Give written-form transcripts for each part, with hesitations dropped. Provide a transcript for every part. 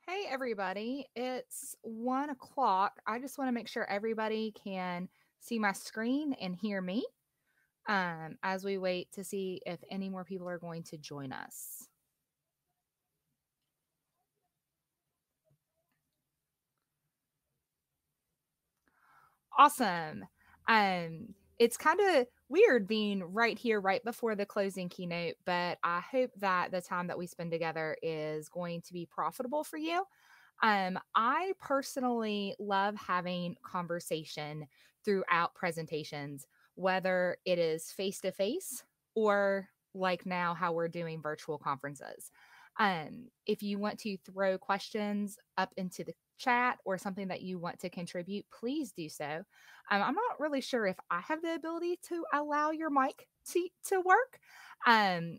Hey, everybody. It's 1 o'clock. I just want to make sure everybody can see my screen and hear me as we wait to see if any more people are going to join us. Awesome. It's kind of weird being right here, right before the closing keynote, but I hope that the time that we spend together is going to be profitable for you. I personally love having conversation throughout presentations, whether it is face to face or like now how we're doing virtual conferences. If you want to throw questions up into the chat or something that you want to contribute, please do so. I'm not really sure if I have the ability to allow your mic to work,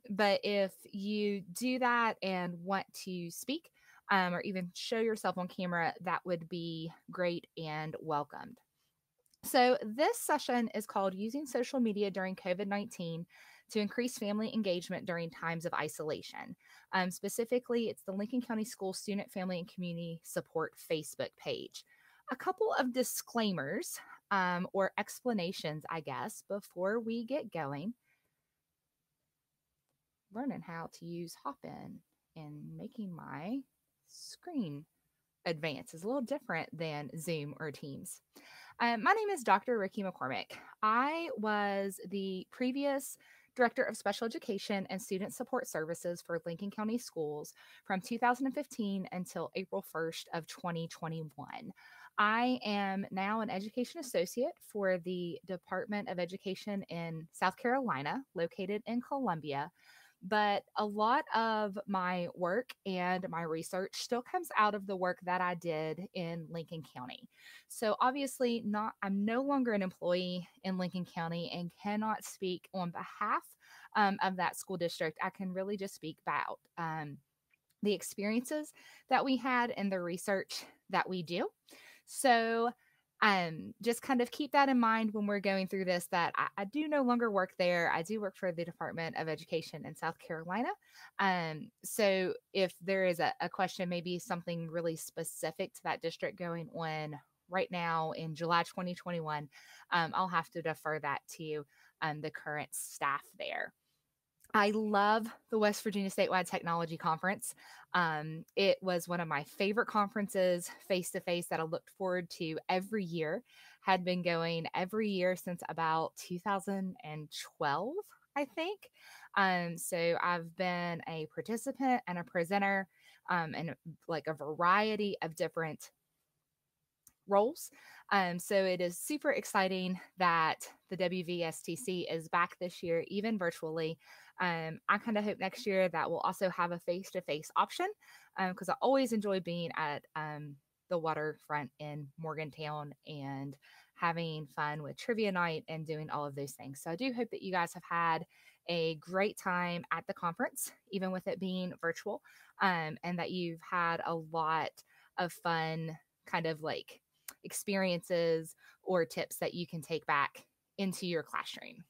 but if you do that and want to speak, or even show yourself on camera, that would be great and welcomed. So, this session is called Using Social Media During COVID-19 to Increase Family Engagement During Times of Isolation. Specifically, it's the Lincoln County School Student, Family, and Community Support Facebook page. A couple of disclaimers or explanations, I guess, before we get going. Learning how to use Hopin and making my screen advance is a little different than Zoom or Teams. My name is Dr. Rikki McCormick. I was the previous Director of Special Education and Student Support Services for Lincoln County Schools from 2015 until April 1st of 2021. I am now an education associate for the Department of Education in South Carolina, located in Columbia, but a lot of my work and my research still comes out of the work that I did in Lincoln County. So obviously not I'm no longer an employee in Lincoln County and cannot speak on behalf of that school district. I can really just speak about the experiences that we had and the research that we do. So just kind of keep that in mind when we're going through this, that I do no longer work there. I do work for the Department of Education in South Carolina. So if there is a question, maybe something really specific to that district going on right now in July 2021, I'll have to defer that to the current staff there. I love the West Virginia Statewide Technology Conference. It was one of my favorite conferences face to face that I looked forward to every year. Had been going every year since about 2012, I think. So I've been a participant and a presenter in like a variety of different roles. So it is super exciting that the WVSTC is back this year, even virtually. I kind of hope next year that we'll also have a face to face option because I always enjoy being at the waterfront in Morgantown and having fun with trivia night and doing all of those things. So I do hope that you guys have had a great time at the conference, even with it being virtual, and that you've had a lot of fun kind of like experiences or tips that you can take back into your classroom.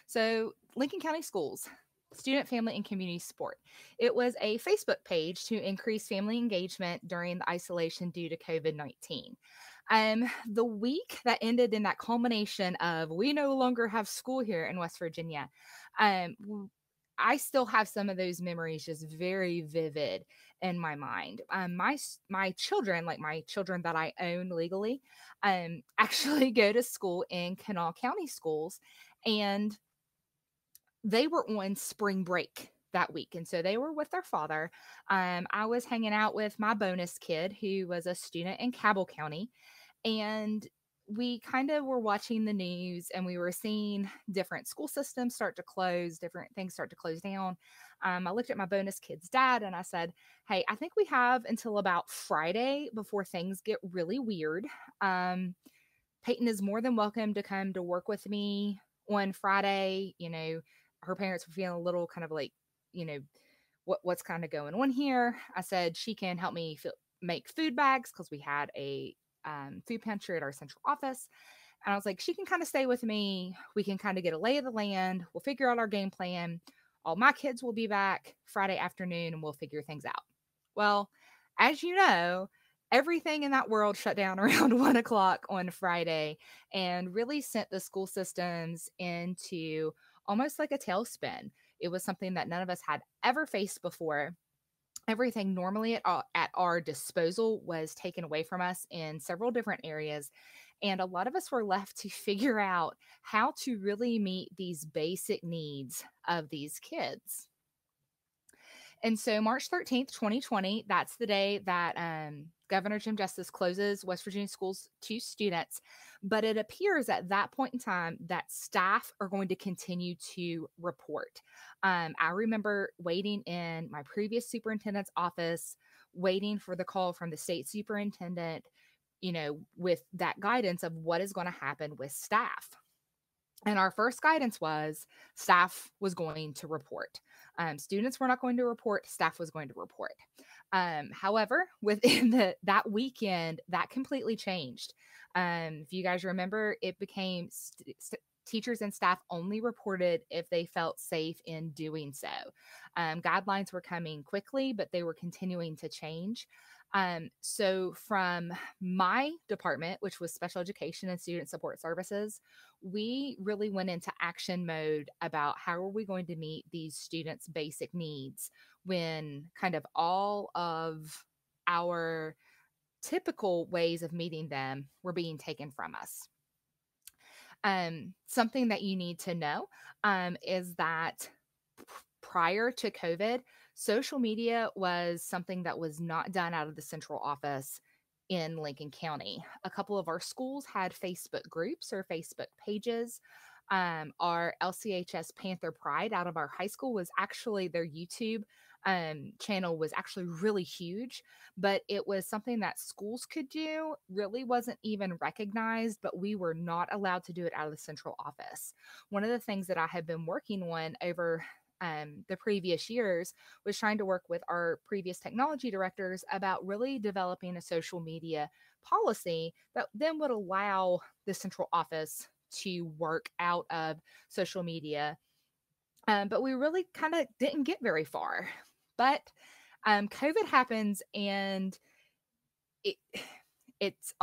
So, Lincoln County Schools, Student, Family, and Community Support. It was a Facebook page to increase family engagement during the isolation due to COVID-19. The week that ended in that culmination of we no longer have school here in West Virginia, I still have some of those memories just very vivid in my mind. My children, like my children that I own legally, actually go to school in Kanawha County schools, and they were on spring break that week. And so they were with their father. I was hanging out with my bonus kid who was a student in Cabell County. And we kind of were watching the news and we were seeing different school systems start to close, different things start to close down. I looked at my bonus kid's dad and I said, hey, I think we have until about Friday before things get really weird. Peyton is more than welcome to come to work with me on Friday. You know, her parents were feeling a little kind of like, you know, what's kind of going on here. I said she can help me make food bags because we had a food pantry at our central office. And I was like, she can kind of stay with me. We can kind of get a lay of the land. We'll figure out our game plan. all my kids will be back Friday afternoon and we'll figure things out. Well, as you know, everything in that world shut down around 1 o'clock on Friday and really sent the school systems into almost like a tailspin. It was something that none of us had ever faced before. Everything normally at our disposal was taken away from us in several different areas. And a lot of us were left to figure out how to really meet these basic needs of these kids. And so March 13th, 2020, that's the day that Governor Jim Justice closes West Virginia schools to students. But it appears at that point in time that staff are going to continue to report. I remember waiting in my previous superintendent's office, waiting for the call from the state superintendent, with that guidance of what is going to happen with staff. And our first guidance was staff was going to report. Students were not going to report, staff was going to report. However, within that weekend, that completely changed. If you guys remember, it became teachers and staff only reported if they felt safe in doing so. Guidelines were coming quickly, but they were continuing to change. So from my department, which was special education and student support services, we really went into action mode about how are we going to meet these students' basic needs when kind of all of our typical ways of meeting them were being taken from us. Something that you need to know is that prior to COVID, social media was something that was not done out of the central office in Lincoln County. A couple of our schools had Facebook groups or Facebook pages. Our LCHS Panther Pride out of our high school was actually their YouTube channel was actually really huge, but it was something that schools could do, really wasn't even recognized, but we were not allowed to do it out of the central office. One of the things that I have been working on over the previous years was trying to work with our previous technology directors about really developing a social media policy that then would allow the central office to work out of social media. But we really kind of didn't get very far. But COVID happens and it's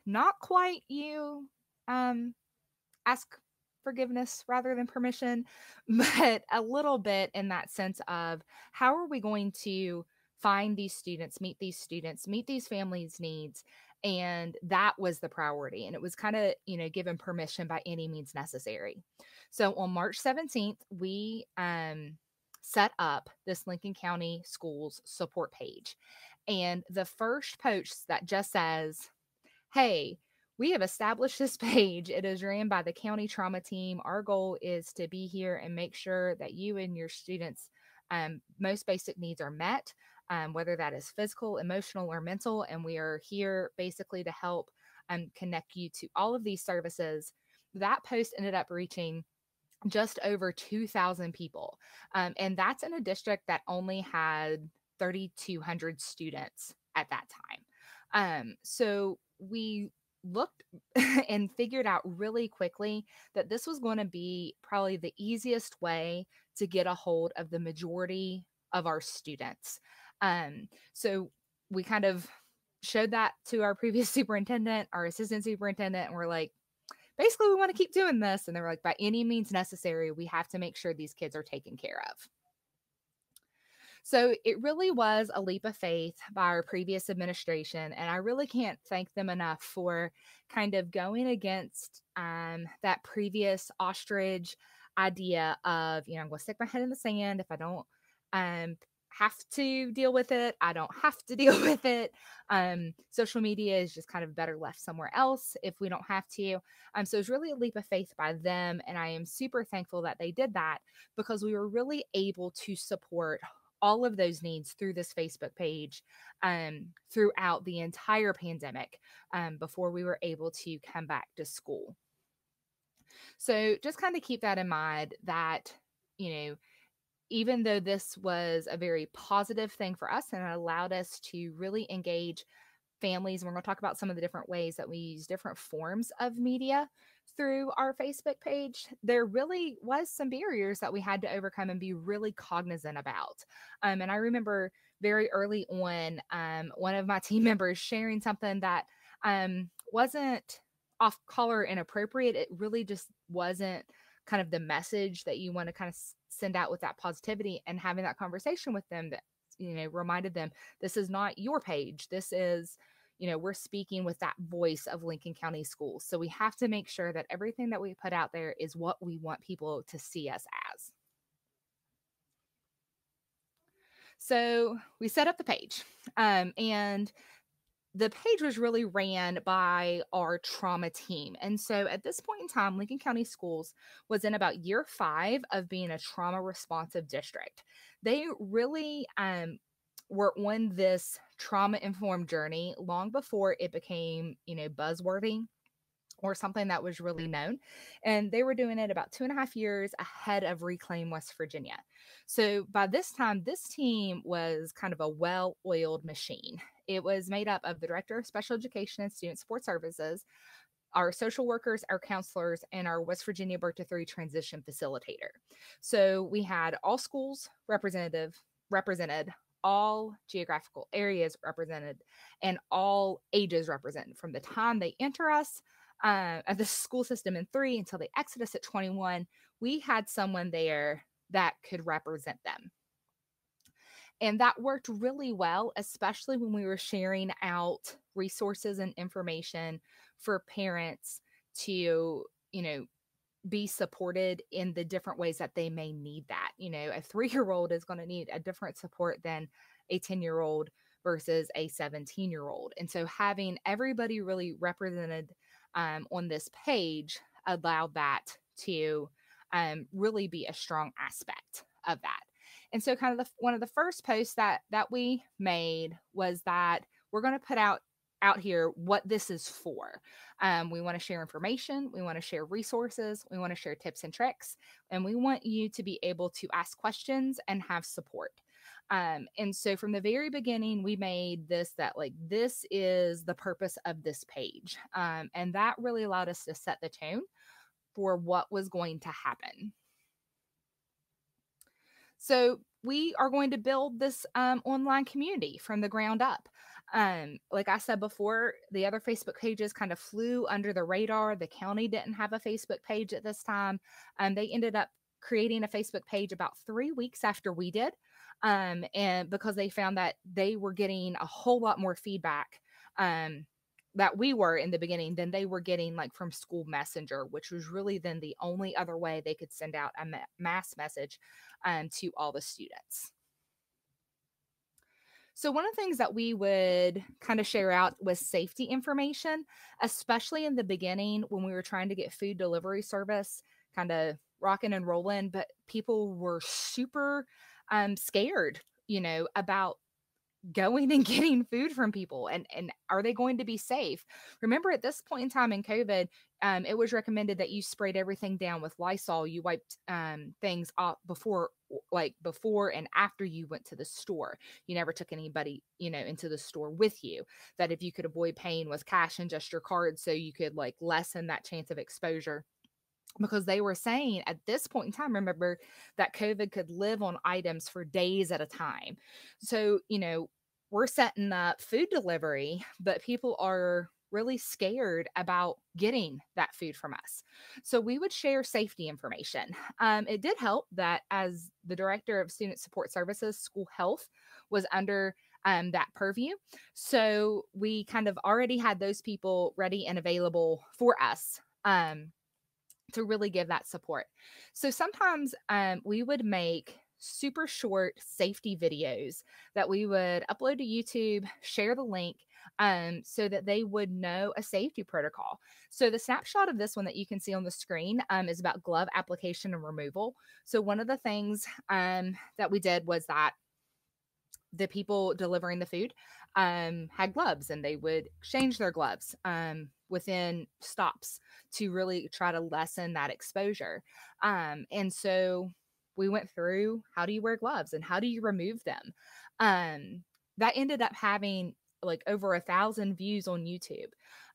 not quite you ask forgiveness rather than permission, but a little bit in that sense of how are we going to find these students, meet these families' needs. And that was the priority. And it was kind of, given permission by any means necessary. So on March 17th, we set up this Lincoln County Schools support page. And the first post that just says, hey, we have established this page. It is ran by the county trauma team. Our goal is to be here and make sure that you and your students' most basic needs are met, whether that is physical, emotional, or mental. And we are here basically to help connect you to all of these services. That post ended up reaching just over 2,000 people. And that's in a district that only had 3,200 students at that time. So we looked and figured out really quickly that this was going to be probably the easiest way to get a hold of the majority of our students. So we kind of showed that to our previous superintendent, our assistant superintendent, and we're like, basically, we want to keep doing this. And they were like, by any means necessary, we have to make sure these kids are taken care of. So it really was a leap of faith by our previous administration. And I really can't thank them enough for kind of going against that previous ostrich idea of, I'm going to stick my head in the sand. If I don't have to deal with it, I don't have to deal with it. Social media is just kind of better left somewhere else if we don't have to. So it's really a leap of faith by them. And I am super thankful that they did that because we were really able to support all of those needs through this Facebook page throughout the entire pandemic before we were able to come back to school. So just kind of keep that in mind that, even though this was a very positive thing for us and it allowed us to really engage families, and we're going to talk about some of the different ways that we use different forms of media through our Facebook page, there really was some barriers that we had to overcome and be really cognizant about. And I remember very early on, one of my team members sharing something that wasn't off color inappropriate. It really just wasn't kind of the message that you want to kind of send out with that positivity, and having that conversation with them that, reminded them, this is not your page. This is, we're speaking with that voice of Lincoln County Schools. So we have to make sure that everything that we put out there is what we want people to see us as. So we set up the page, and the page was really ran by our trauma team. And so at this point in time, Lincoln County Schools was in about year 5 of being a trauma responsive district. They really were on this trauma informed journey long before it became, buzzworthy or something that was really known. And they were doing it about 2.5 years ahead of Reclaim West Virginia. So by this time, this team was kind of a well oiled machine. It was made up of the Director of Special Education and Student Support Services, our social workers, our counselors, and our West Virginia Birth to 3 transition facilitator. So we had all schools represented, all geographical areas represented, and all ages represented from the time they enter us at the school system in 3 until they exit us at 21. We had someone there that could represent them. And that worked really well, especially when we were sharing out resources and information for parents to, be supported in the different ways that they may need that. A 3-year-old is going to need a different support than a 10-year-old versus a 17-year-old. And so having everybody really represented on this page allowed that to really be a strong aspect of that. And so kind of one of the first posts that we made was that we're going to put out here what this is for. We want to share information. We want to share resources. We want to share tips and tricks. And we want you to be able to ask questions and have support. And so from the very beginning, we made this this is the purpose of this page. And that really allowed us to set the tone for what was going to happen. So we are going to build this online community from the ground up. Like I said before, the other Facebook pages kind of flew under the radar. The county didn't have a Facebook page at this time. They ended up creating a Facebook page about 3 weeks after we did. And because they found that they were getting a whole lot more feedback that we were in the beginning than they were getting from School Messenger, which was really then the only other way they could send out a mass message to all the students. So one of the things that we would kind of share out was safety information, especially in the beginning when we were trying to get food delivery service kind of rocking and rolling, but people were super scared, about going and getting food from people, and are they going to be safe? Remember, at this point in time in COVID, it was recommended that you sprayed everything down with Lysol. You wiped things off before and after you went to the store. You never took anybody, into the store with you. That if you could avoid paying with cash and just your card, so you could lessen that chance of exposure. Because they were saying at this point in time, remember, that COVID could live on items for days at a time. So, we're setting up food delivery, but people are really scared about getting that food from us. So we would share safety information. It did help that as the Director of Student Support Services, school health was under that purview. So we kind of already had those people ready and available for us to really give that support. So sometimes we would make super short safety videos that we would upload to YouTube, share the link so that they would know a safety protocol. So the snapshot of this one that you can see on the screen is about glove application and removal. So one of the things that we did was that the people delivering the food had gloves, and they would exchange their gloves within stops to really try to lessen that exposure. And so we went through, how do you wear gloves and how do you remove them? That ended up having like over 1,000 views on YouTube.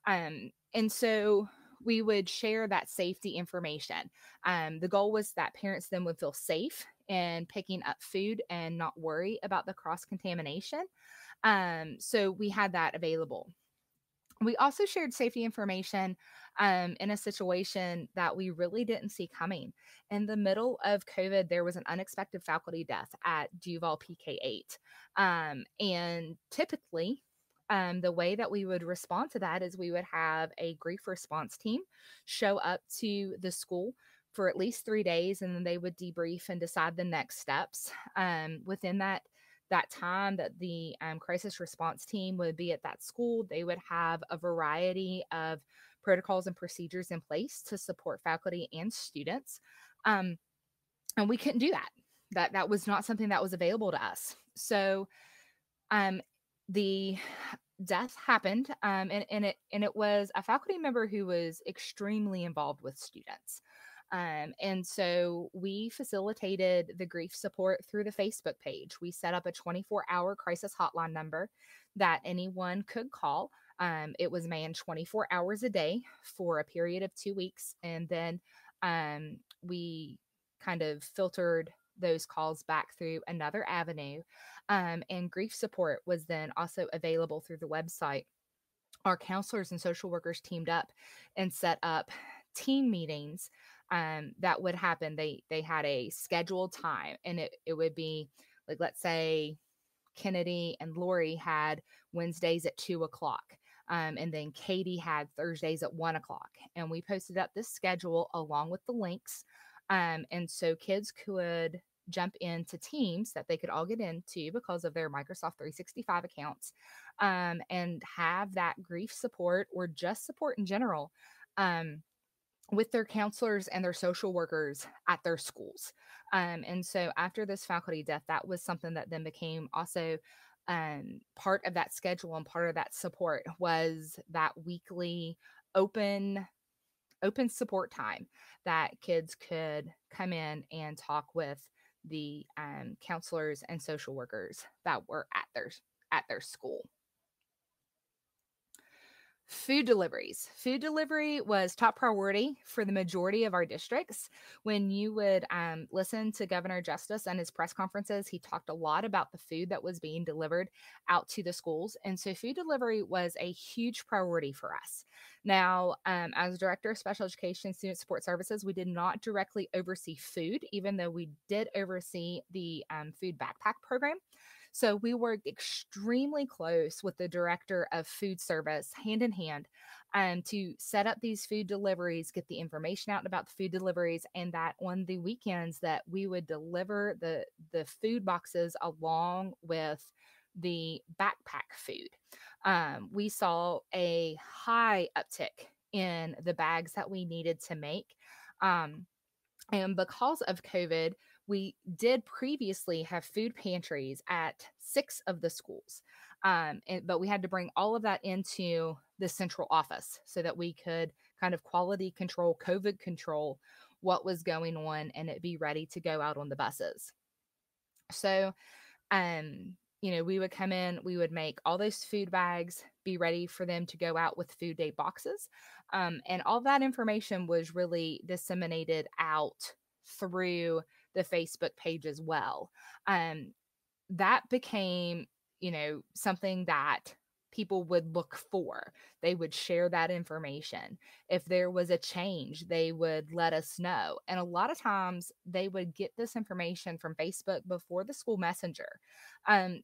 And so we would share that safety information. The goal was that parents then would feel safe in picking up food and not worry about the cross contamination. So we had that available. We also shared safety information in a situation that we really didn't see coming. In the middle of COVID, there was an unexpected faculty death at Duval PK8. And typically, the way that we would respond to that is we would have a grief response team show up to the school for at least 3 days, and then they would debrief and decide the next steps. Within that time that the crisis response team would be at that school, they would have a variety of protocols and procedures in place to support faculty and students. Um, and we couldn't do that. That was not something that was available to us. So the death happened, and it was a faculty member who was extremely involved with students. And so we facilitated the grief support through the Facebook page. We set up a 24-hour crisis hotline number that anyone could call. It was manned 24 hours a day for a period of 2 weeks. And then we kind of filtered those calls back through another avenue. And grief support was then also available through the website. Our counselors and social workers teamed up and set up team meetings that would happen. They had a scheduled time, and it would be like, let's say Kennedy and Lori had Wednesdays at 2 o'clock. And then Katie had Thursdays at 1 o'clock. And we posted up this schedule along with the links. And so kids could jump into teams that they could all get into because of their Microsoft 365 accounts, and have that grief support or just support in general with their counselors and their social workers at their schools. And so after this faculty death, that was something that then became also part of that schedule, and part of that support was that weekly open support time that kids could come in and talk with the counselors and social workers that were at their school. Food deliveries. Food delivery was top priority for the majority of our districts. When you would listen to Governor Justice and his press conferences, he talked a lot about the food that was being delivered out to the schools. And so food delivery was a huge priority for us. Now, as Director of Special Education and Student Support Services, we did not directly oversee food, even though we did oversee the food backpack program. So we worked extremely close with the director of food service, hand in hand, to set up these food deliveries, get the information out about the food deliveries, and that on the weekends that we would deliver the food boxes along with the backpack food. We saw a high uptick in the bags that we needed to make. And because of COVID, we did previously have food pantries at 6 of the schools. But we had to bring all of that into the central office so that we could kind of quality control, COVID control what was going on, and it be ready to go out on the buses. So, we would come in, we would make all those food bags, be ready for them to go out with food day boxes. And all that information was really disseminated out through the Facebook page as well. That became, something that people would look for. They would share that information. If there was a change, they would let us know. And a lot of times they would get this information from Facebook before the school messenger.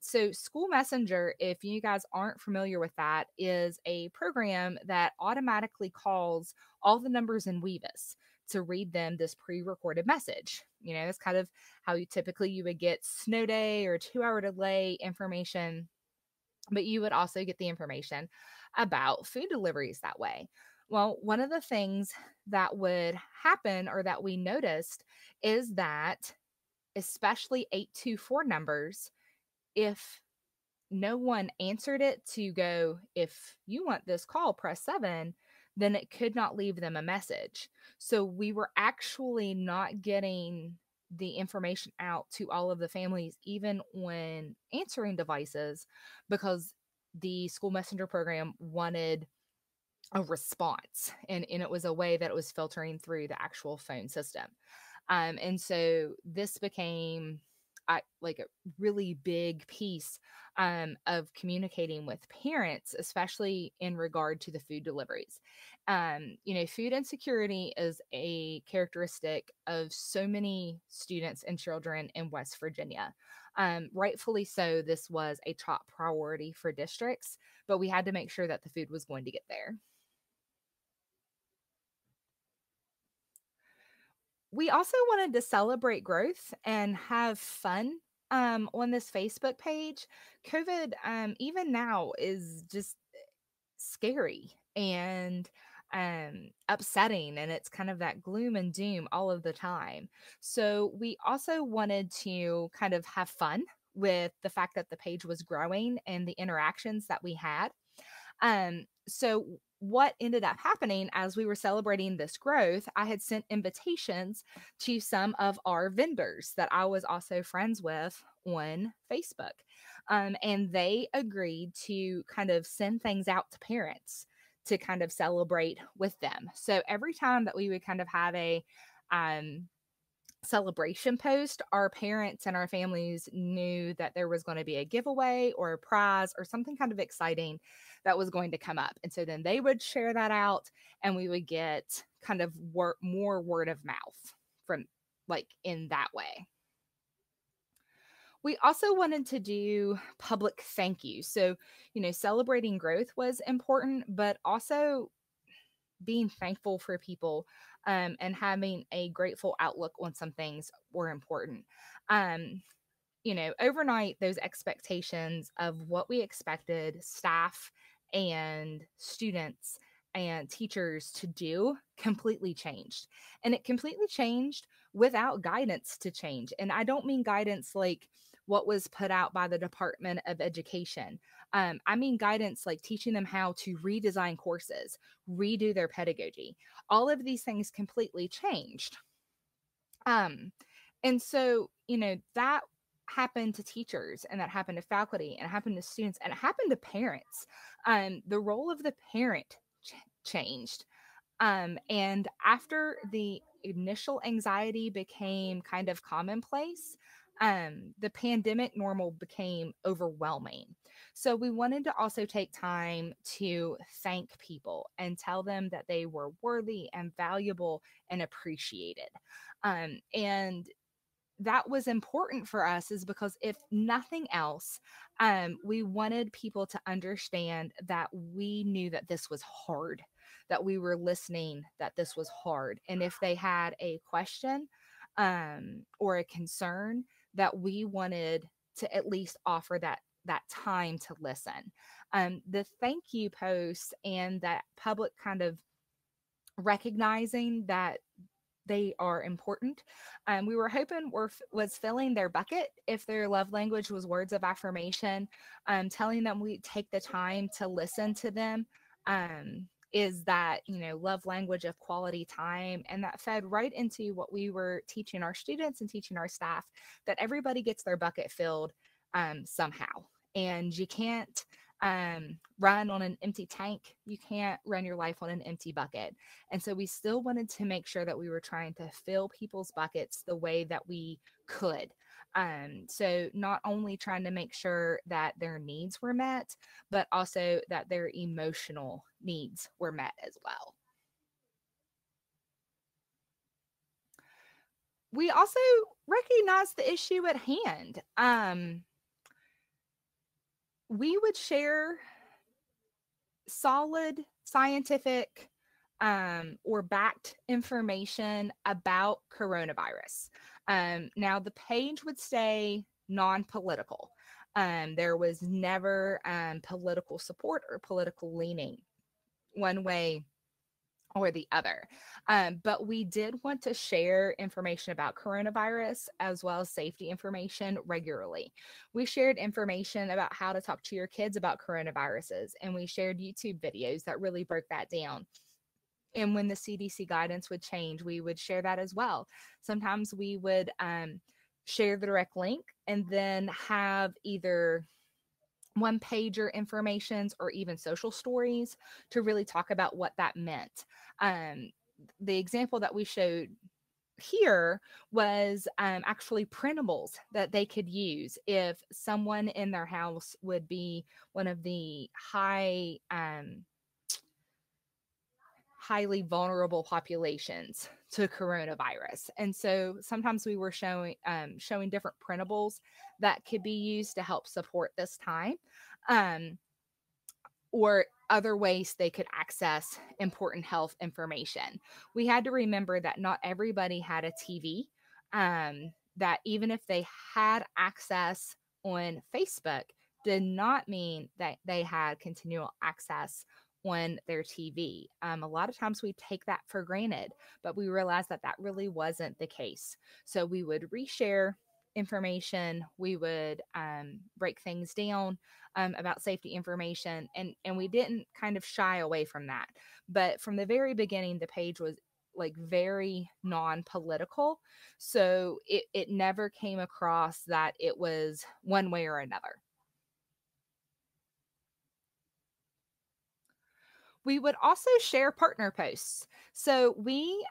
So school messenger, if you guys aren't familiar with that, is a program that automatically calls all the numbers in Weavis to read them this pre-recorded message. It's kind of how you would get snow day or 2-hour delay information, but you would also get the information about food deliveries that way. Well, one of the things that would happen, or that we noticed, is that especially 824 numbers, if no one answered it to go, if you want this call, press 7, then it could not leave them a message. So we were actually not getting the information out to all of the families, even when answering devices, because the school messenger program wanted a response, and it was a way that it was filtering through the actual phone system. And so this became like a really big piece of communicating with parents, especially in regard to the food deliveries. Food insecurity is a characteristic of so many students and children in West Virginia. Rightfully so, this was a top priority for districts, but we had to make sure that the food was going to get there. We also wanted to celebrate growth and have fun on this Facebook page. COVID, even now, is just scary and upsetting, and it's kind of that gloom and doom all of the time. So, we also wanted to kind of have fun with the fact that the page was growing and the interactions that we had. So what ended up happening as we were celebrating this growth, I had sent invitations to some of our vendors that I was also friends with on Facebook. And they agreed to kind of send things out to parents to kind of celebrate with them. So every time that we would kind of have a um, celebration post, our parents and our families knew that there was going to be a giveaway or a prize or something kind of exciting that was going to come up. And so then they would share that out, and we would get kind of more word of mouth from like in that way. We also wanted to do public thank you. So, celebrating growth was important, but also being thankful for people and having a grateful outlook on some things were important. Um, Overnight, those expectations of what we expected staff and students and teachers to do completely changed. And it completely changed without guidance to change. And I don't mean guidance like what was put out by the Department of Education. I mean guidance like teaching them how to redesign courses, redo their pedagogy. All of these things completely changed. Um, and so, that happened to teachers, and that happened to faculty, and it happened to students, and it happened to parents. The role of the parent changed. And after the initial anxiety became kind of commonplace, the pandemic normal became overwhelming. So we wanted to also take time to thank people and tell them that they were worthy and valuable and appreciated. And that was important for us is because if nothing else, we wanted people to understand that we knew that this was hard, that we were listening, that this was hard. And if they had a question or a concern, that we wanted to at least offer that time to listen. The thank you posts and that public kind of recognizing that they are important. We were hoping was filling their bucket if their love language was words of affirmation, telling them we take the time to listen to them. Is that love language of quality time, and that fed right into what we were teaching our students and teaching our staff, that everybody gets their bucket filled somehow, and you can't run on an empty tank. You can't run your life on an empty bucket. And so we still wanted to make sure that we were trying to fill people's buckets the way that we could. So not only trying to make sure that their needs were met, but also that their emotional needs were met as well. We also recognize the issue at hand. We would share solid scientific or backed information about coronavirus. Now, the page would stay non political. There was never political support or political leaning one way or the other. But we did want to share information about coronavirus as well as safety information regularly. We shared information about how to talk to your kids about coronaviruses, and we shared YouTube videos that really broke that down. And when the CDC guidance would change, we would share that as well. Sometimes we would share the direct link and then have either one pager informations or even social stories to really talk about what that meant. Um, the example that we showed here was actually printables that they could use if someone in their house would be one of the highly vulnerable populations to coronavirus. And so sometimes we were showing different printables that could be used to help support this time. Um, or other ways they could access important health information. We had to remember that not everybody had a TV, that even if they had access on Facebook, did not mean that they had continual access on their TV. A lot of times we take that for granted, but we realized that that really wasn't the case. So we would reshare information, we would break things down about safety information, and we didn't kind of shy away from that. But from the very beginning, the page was like very non-political, so it never came across that it was one way or another. We would also share partner posts. So we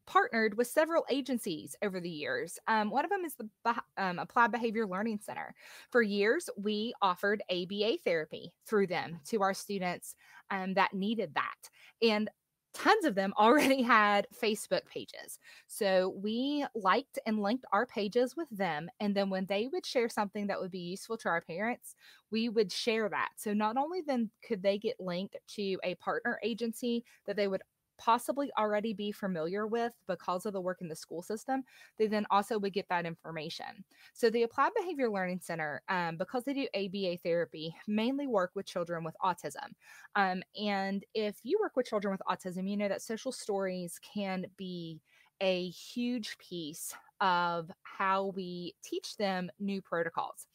partnered with several agencies over the years. One of them is the Applied Behavior Learning Center. For years, we offered ABA therapy through them to our students that needed that. And tons of them already had Facebook pages. So we liked and linked our pages with them. And then when they would share something that would be useful to our parents, we would share that. So not only then could they get linked to a partner agency that they would possibly already be familiar with because of the work in the school system, they then also would get that information. So the Applied Behavior Learning Center, because they do ABA therapy, mainly work with children with autism. And if you work with children with autism, you know that social stories can be a huge piece of how we teach them new protocols.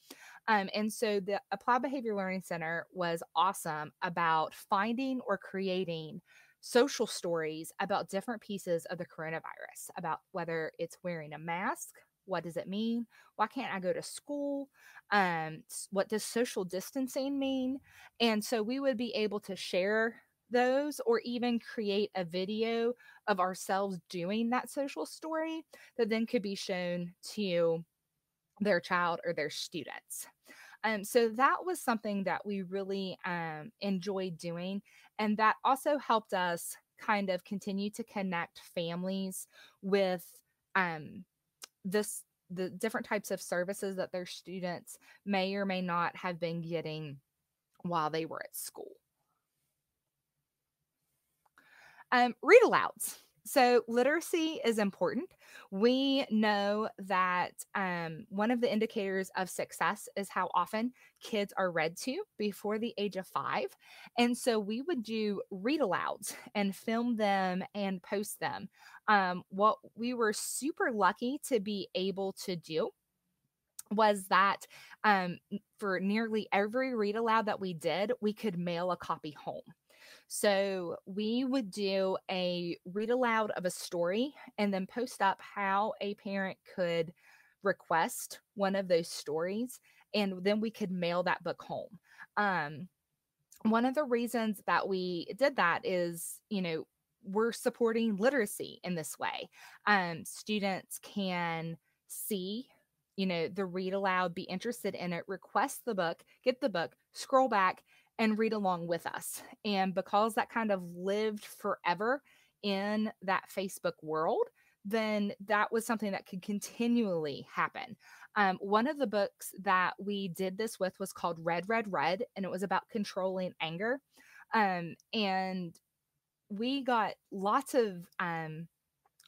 And so the Applied Behavior Learning Center was awesome about finding or creating social stories about different pieces of the coronavirus, about whether it's wearing a mask, what does it mean? Why can't I go to school? What does social distancing mean? And so we would be able to share those or even create a video of ourselves doing that social story that then could be shown to their child or their students. So that was something that we really enjoyed doing. And that also helped us kind of continue to connect families with um, this the different types of services that their students may or may not have been getting while they were at school. Read alouds. So, literacy is important. We know that one of the indicators of success is how often kids are read to before the age of 5. And so, we would do read alouds and film them and post them. What we were super lucky to be able to do was that for nearly every read aloud that we did, we could mail a copy home. So we would do a read aloud of a story and then post up how a parent could request one of those stories, and then we could mail that book home. Um, One of the reasons that we did that is, we're supporting literacy in this way. Students can see, the read aloud, be interested in it, request the book, get the book, scroll back, and read along with us. And because that kind of lived forever in that Facebook world, then that was something that could continually happen. One of the books that we did this with was called Red, Red, Red, and it was about controlling anger. And we got lots of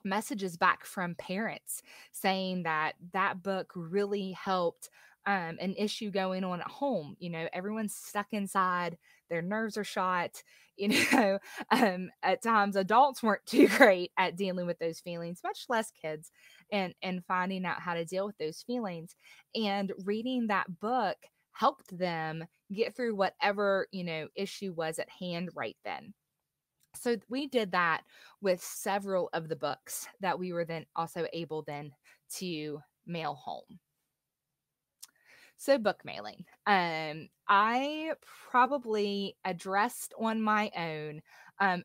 messages back from parents saying that that book really helped an issue going on at home. Everyone's stuck inside, their nerves are shot. At times adults weren't too great at dealing with those feelings, much less kids, and finding out how to deal with those feelings. And reading that book helped them get through whatever issue was at hand right then. So we did that with several of the books that we were then also able then to mail home. So book mailing. I probably addressed on my own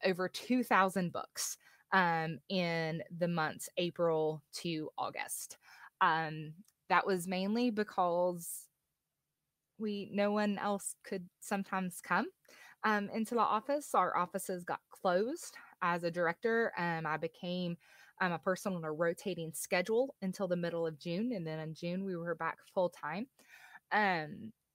over 2,000 books in the months April to August. Um, that was mainly because we no one else could sometimes come into the office. Our offices got closed. As a director, I became a person on a rotating schedule until the middle of June, and then in June we were back full time.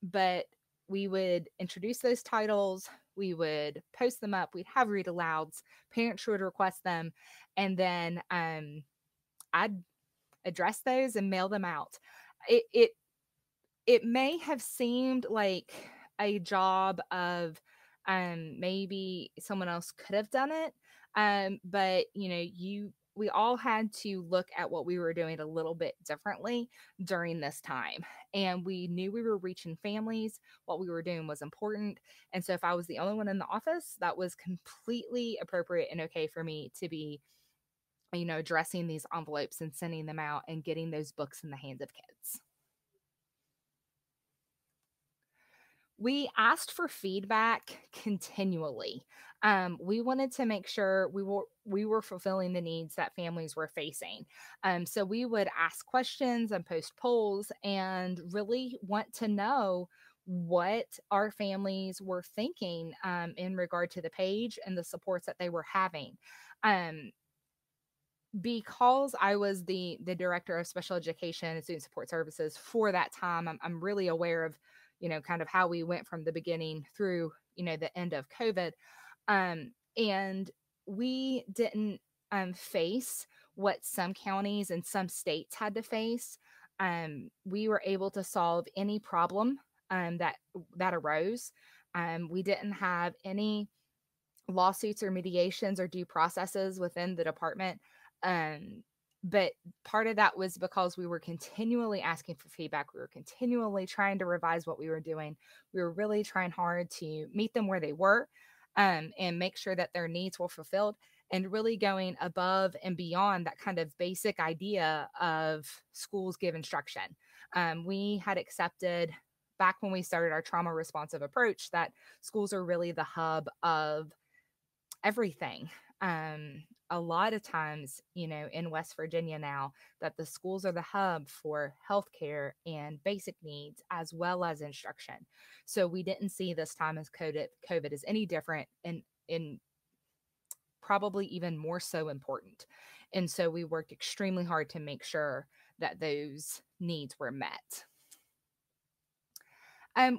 But we would introduce those titles, we would post them up, we'd have read alouds, parents would request them, and then I'd address those and mail them out. It may have seemed like a job of maybe someone else could have done it, but you we all had to look at what we were doing a little bit differently during this time, and we knew we were reaching families. What we were doing was important, and so if I was the only one in the office, that was completely appropriate and okay for me to be addressing these envelopes and sending them out and getting those books in the hands of kids. We asked for feedback continually. We wanted to make sure we were fulfilling the needs that families were facing. So we would ask questions and post polls and really want to know what our families were thinking in regard to the page and the supports that they were having. Um, because I was the director of special education and student support services for that time, I'm really aware of, kind of how we went from the beginning through, the end of COVID. And we didn't face what some counties and some states had to face. We were able to solve any problem that arose. We didn't have any lawsuits or mediations or due processes within the department. Um, but part of that was because we were continually asking for feedback. We were continually trying to revise what we were doing. We were really trying hard to meet them where they were, and make sure that their needs were fulfilled, and really going above and beyond that kind of basic idea of schools give instruction. We had accepted back when we started our trauma responsive approach that schools are really the hub of everything. A lot of times, in West Virginia now, that the schools are the hub for healthcare and basic needs as well as instruction. So we didn't see this time as COVID as any different, and in probably even more so important. And so we worked extremely hard to make sure that those needs were met.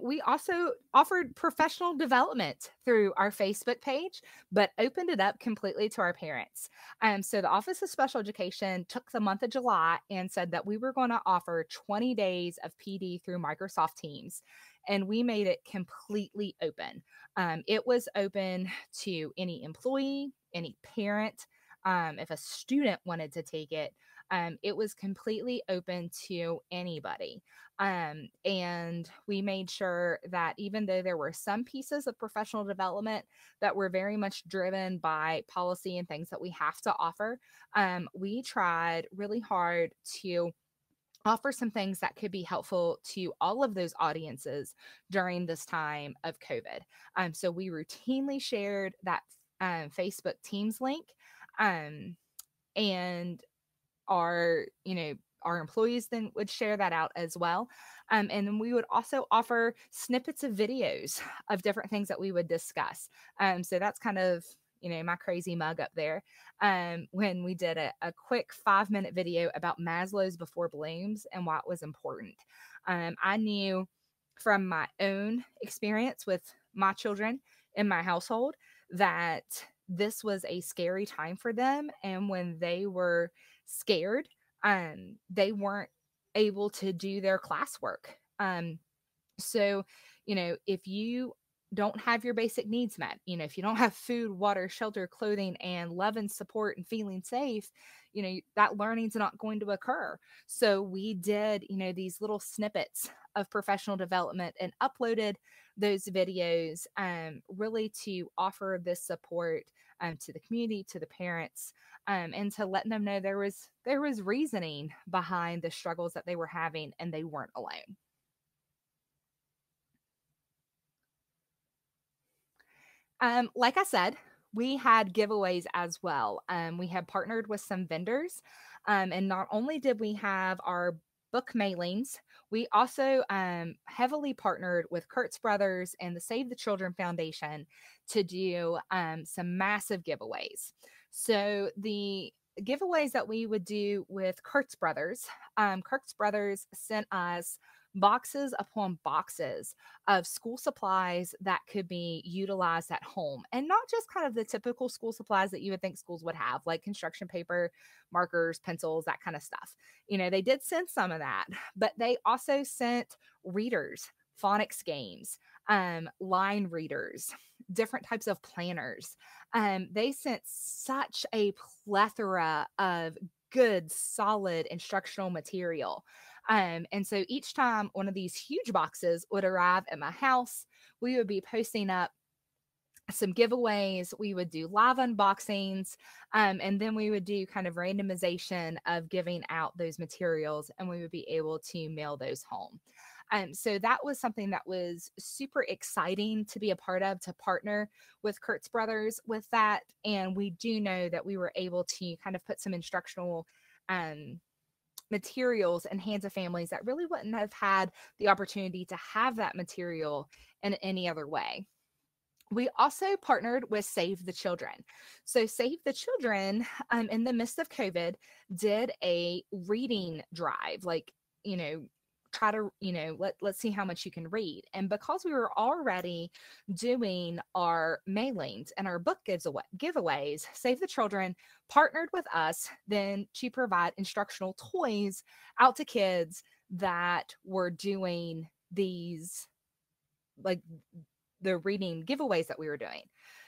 We also offered professional development through our Facebook page, but opened it up completely to our parents. So the Office of Special Education took the month of July and said that we were going to offer 20 days of PD through Microsoft Teams. And we made it completely open. It was open to any employee, any parent. If a student wanted to take it, it was completely open to anybody. And we made sure that even though there were some pieces of professional development that were very much driven by policy and things that we have to offer, we tried really hard to offer some things that could be helpful to all of those audiences during this time of COVID. So we routinely shared that Facebook Teams link, um, and our employees then would share that out as well. And then we would also offer snippets of videos of different things that we would discuss. So that's kind of, my crazy mug up there. When we did a quick 5-minute video about Maslow's before blooms and why it was important. I knew from my own experience with my children in my household that this was a scary time for them. And when they were scared, they weren't able to do their classwork. So, if you don't have your basic needs met, if you don't have food, water, shelter, clothing, and love and support and feeling safe, that learning's not going to occur. So we did, these little snippets of professional development and uploaded those videos, really to offer this support to the community, to the parents, and to let them know there was reasoning behind the struggles that they were having and they weren't alone. Like I said, we had giveaways as well. We had partnered with some vendors, and not only did we have our book mailings, we also heavily partnered with Kurtz Brothers and the Save the Children Foundation to do some massive giveaways. So the giveaways that we would do with Kurtz Brothers sent us boxes upon boxes of school supplies that could be utilized at home, and not just kind of the typical school supplies that you would think schools would have, like construction paper, markers, pencils, that kind of stuff. They did send some of that, but they also sent readers, phonics games, line readers, different types of planners. They sent such a plethora of good, solid instructional material. And so each time one of these huge boxes would arrive at my house, we would be posting up some giveaways. We would do live unboxings, and then we would do kind of randomization of giving out those materials, and we would be able to mail those home. So that was something that was super exciting to be a part of, to partner with Kurtz Brothers with that. And we do know that we were able to kind of put some instructional materials in hands of families that really wouldn't have had the opportunity to have that material in any other way. We also partnered with Save the Children. So Save the Children, in the midst of COVID, did a reading drive, like, try to, let's see how much you can read. And because we were already doing our mailings and our book giveaways, Save the Children partnered with us then to provide instructional toys out to kids that were doing these, like, the reading giveaways that we were doing.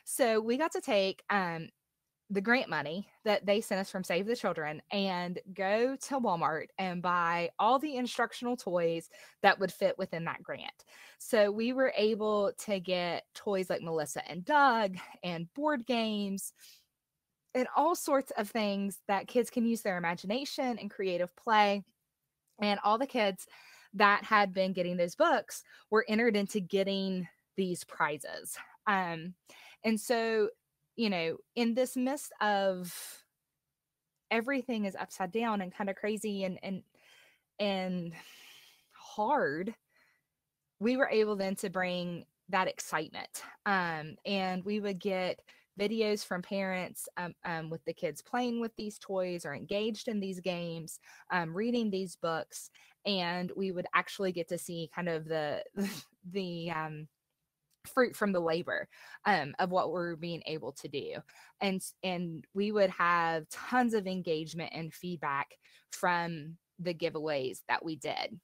So we got to take the grant money that they sent us from Save the Children and go to Walmart and buy all the instructional toys that would fit within that grant. So we were able to get toys like Melissa and Doug and board games and all sorts of things that kids can use their imagination and creative play. And all the kids that had been getting those books were entered into getting these prizes. And so, in this midst of everything is upside down and kind of crazy and hard, we were able then to bring that excitement. And we would get videos from parents with the kids playing with these toys or engaged in these games, reading these books, and we would actually get to see kind of the fruit from the labor of what we're being able to do. And we would have tons of engagement and feedback from the giveaways that we did.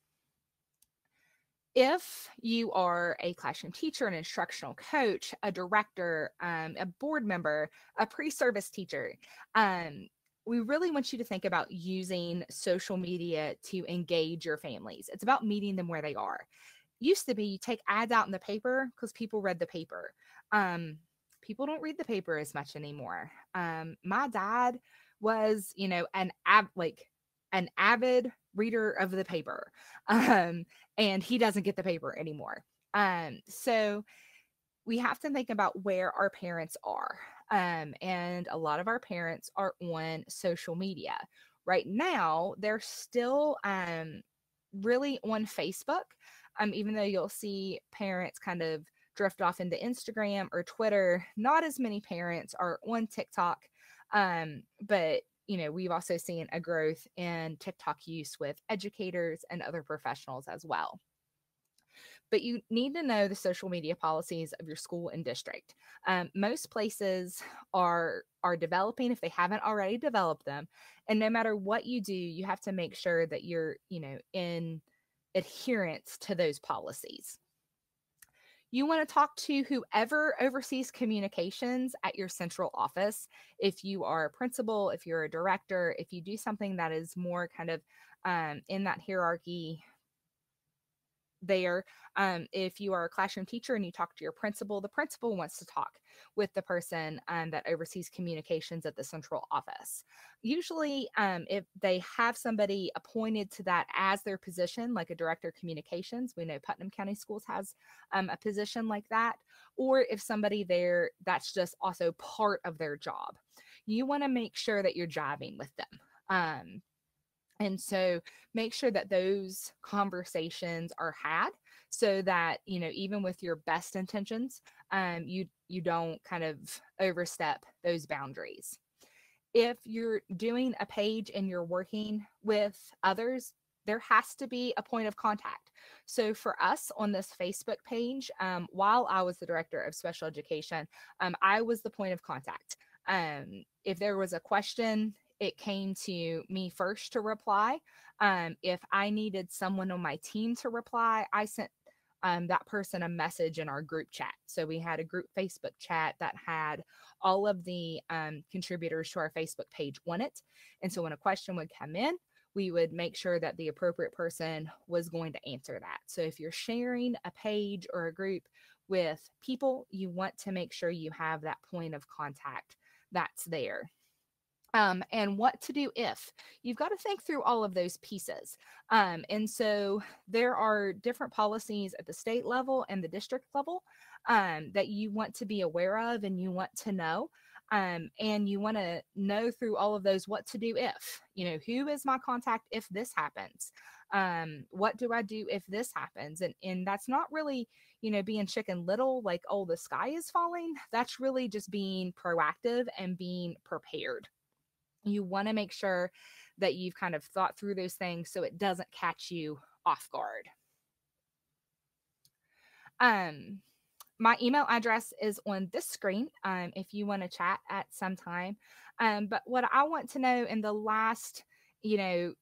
If you are a classroom teacher, an instructional coach, a director, a board member, a pre-service teacher, we really want you to think about using social media to engage your families. It's about meeting them where they are. Used to be you take ads out in the paper because people read the paper. People don't read the paper as much anymore. My dad was, an avid reader of the paper, and he doesn't get the paper anymore. So we have to think about where our parents are, and a lot of our parents are on social media right now. They're still really on Facebook. Even though you'll see parents kind of drift off into Instagram or Twitter, not as many parents are on TikTok. But, we've also seen a growth in TikTok use with educators and other professionals as well. But you need to know the social media policies of your school and district. Most places are developing, if they haven't already developed them. And no matter what you do, you have to make sure that you're, in adherence to those policies. You want to talk to whoever oversees communications at your central office. If you are a principal, if you're a director, if you do something that is more kind of in that hierarchy there. If you are a classroom teacher and you talk to your principal, the principal wants to talk with the person that oversees communications at the central office. Usually, if they have somebody appointed to that as their position, like a director of communications, we know Putnam County Schools has a position like that, or if somebody there that's just also part of their job, you want to make sure that you're jiving with them. And so make sure that those conversations are had so that, even with your best intentions, you don't kind of overstep those boundaries. If you're doing a page and you're working with others, there has to be a point of contact. So for us on this Facebook page, while I was the director of special education, I was the point of contact. If there was a question, it came to me first to reply. If I needed someone on my team to reply, I sent that person a message in our group chat. So we had a group Facebook chat that had all of the contributors to our Facebook page on it. And so when a question would come in, we would make sure that the appropriate person was going to answer that. So if you're sharing a page or a group with people, you want to make sure you have that point of contact that's there. And what to do if you've got to think through all of those pieces. And so there are different policies at the state level and the district level that you want to be aware of and you want to know. And you want to know through all of those what to do if, who is my contact if this happens? What do I do if this happens? And that's not really, being chicken little, like, oh, the sky is falling. That's really just being proactive and being prepared. You want to make sure that you've kind of thought through those things so it doesn't catch you off guard. Um, my email address is on this screen if you want to chat at some time. But what I want to know in the last 9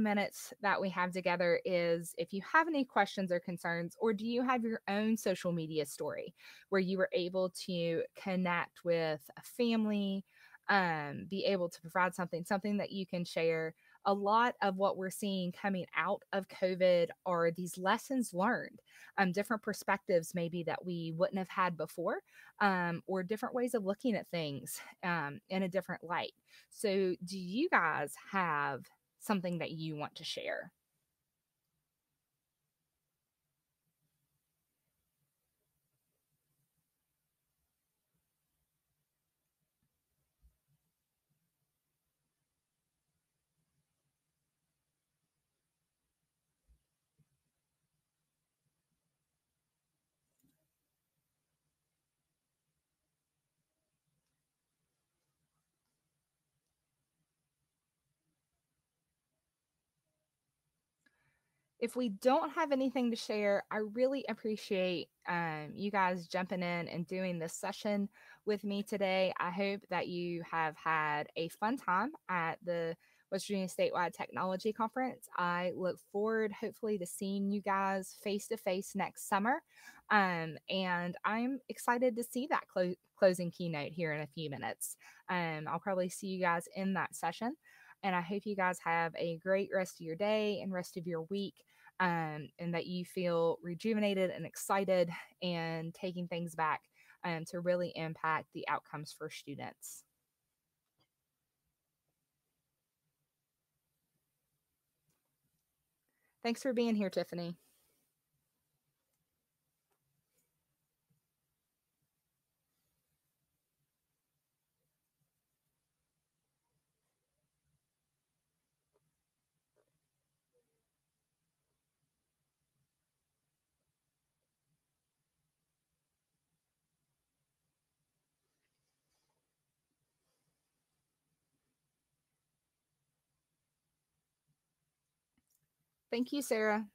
minutes that we have together is if you have any questions or concerns, or do you have your own social media story where you were able to connect with a family, be able to provide something that you can share. A lot of what we're seeing coming out of COVID are these lessons learned, different perspectives maybe that we wouldn't have had before, or different ways of looking at things in a different light. So do you guys have something that you want to share? If we don't have anything to share, I really appreciate you guys jumping in and doing this session with me today. I hope that you have had a fun time at the West Virginia Statewide Technology Conference. I look forward, hopefully, to seeing you guys face to face next summer. And I'm excited to see that closing keynote here in a few minutes. I'll probably see you guys in that session. And I hope you guys have a great rest of your day and rest of your week, and that you feel rejuvenated and excited and taking things back to really impact the outcomes for students. Thanks for being here, Tiffany. Thank you, Sarah.